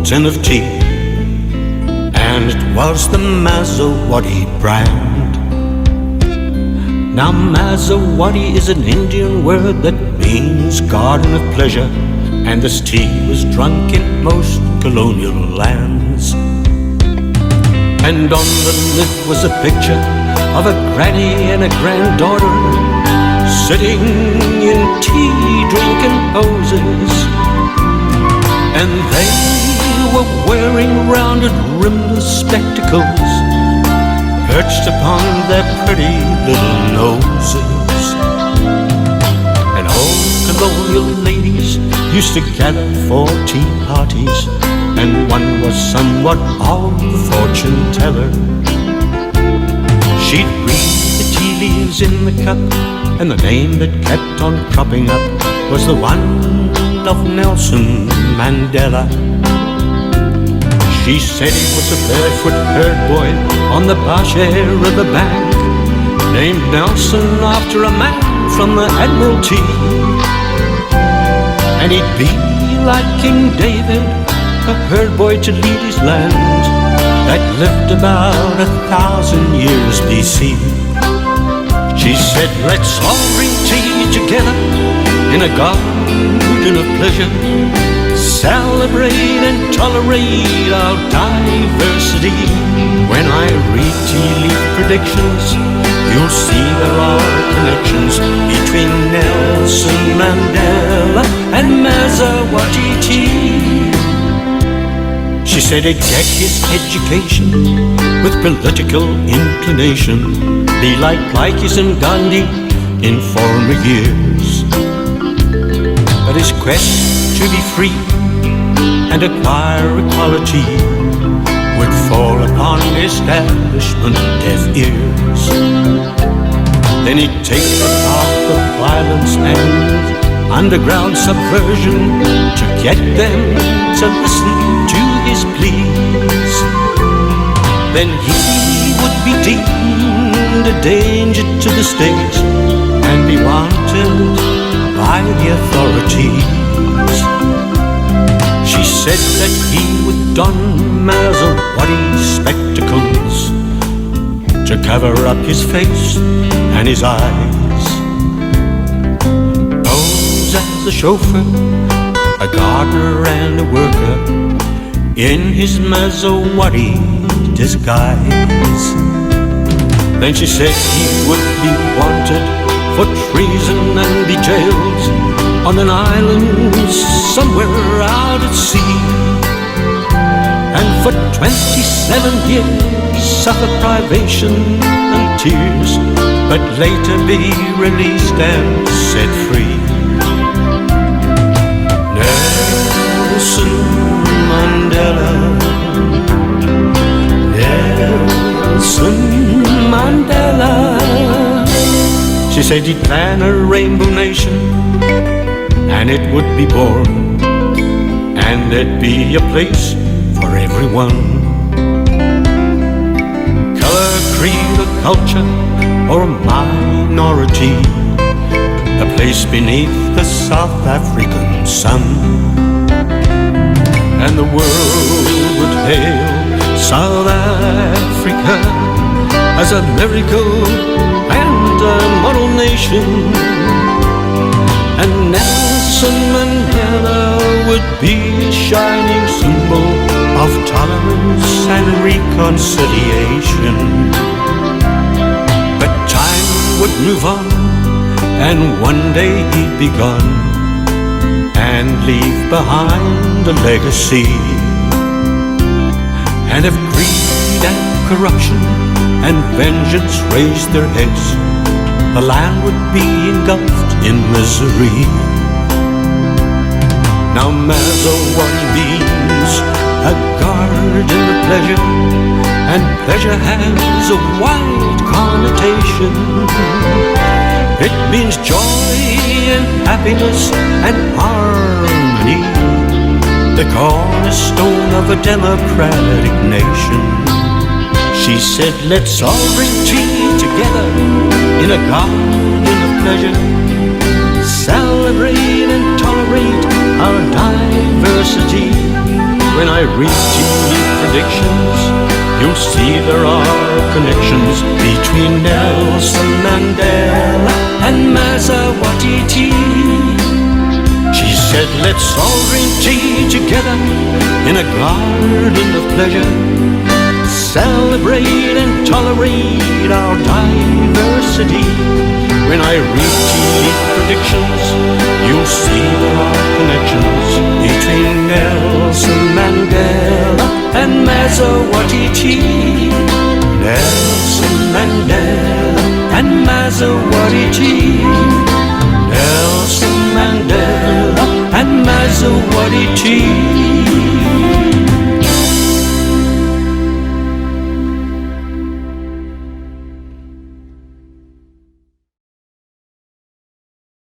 tin of tea, and it was the Mazawattee brand. Now Mazawattee is an Indian word that means garden of pleasure, and this tea was drunk in most colonial lands. And on the lid was a picture of a granny and a granddaughter sitting in tea-drinking poses, and they were wearing rounded rimless spectacles perched upon their pretty little noses. And old colonial ladies used to gather for tea parties, and one was somewhat of a fortune teller. She'd read the tea leaves in the cup, and the name that kept on cropping up was the one of Nelson Mandela. She said he was a barefoot herd boy on the Bashe River bank, named Nelson after a man from the Admiralty. And he'd be like King David, a herd boy to lead his land that lived about 1,000 years BC. She said, let's all drink tea together in a garden of pleasure, celebrate and tolerate our diversity. When I read tea leaf predictions, you'll see there are connections between Nelson Mandela and Mazawattee tea. She said he'd get his education with political inclination, be like Laikis and Gandhi in former years. But his quest to be free and acquire equality would fall upon establishment deaf ears. Then he'd take the path of violence and underground subversion to get them to listen to his pleas. Then he would be deemed a danger to the state and be wanted by the authorities. She said that he would don Mazawattee spectacles to cover up his face and his eyes, pose as a chauffeur, a gardener and a worker in his Mazawattee disguise. Then she said he would be wanted for treason and be jailed on an island somewhere out at sea, and for 27 years suffer privation and tears, but later be released and set free. Nelson Mandela, Nelson Mandela. She said he'd plan a rainbow nation, and it would be born, and there'd be a place for everyone. Color, creed, or culture, or minority, a place beneath the South African sun. And the world would hail South Africa as a miracle and a model nation. And Nelson Mandela would be a shining symbol of tolerance and reconciliation. But time would move on, and one day he'd be gone and leave behind a legacy. And if greed and corruption and vengeance raised their heads, the land would be engulfed in misery. Now Mazawattee means a garden of pleasure, and pleasure has a wide connotation. It means joy and happiness and harmony, the cornerstone of a democratic nation. She said, let's all drink tea together in a garden of pleasure, celebrate and tolerate our diversity. When I read TV predictions, you'll see there are connections between Nelson Mandela and Mazawattee tea. She said, let's all drink tea together in a garden of pleasure, celebrate and tolerate our diversity. When I read tea predictions, you'll see there are connections between Nelson Mandela and Mazawattee tea.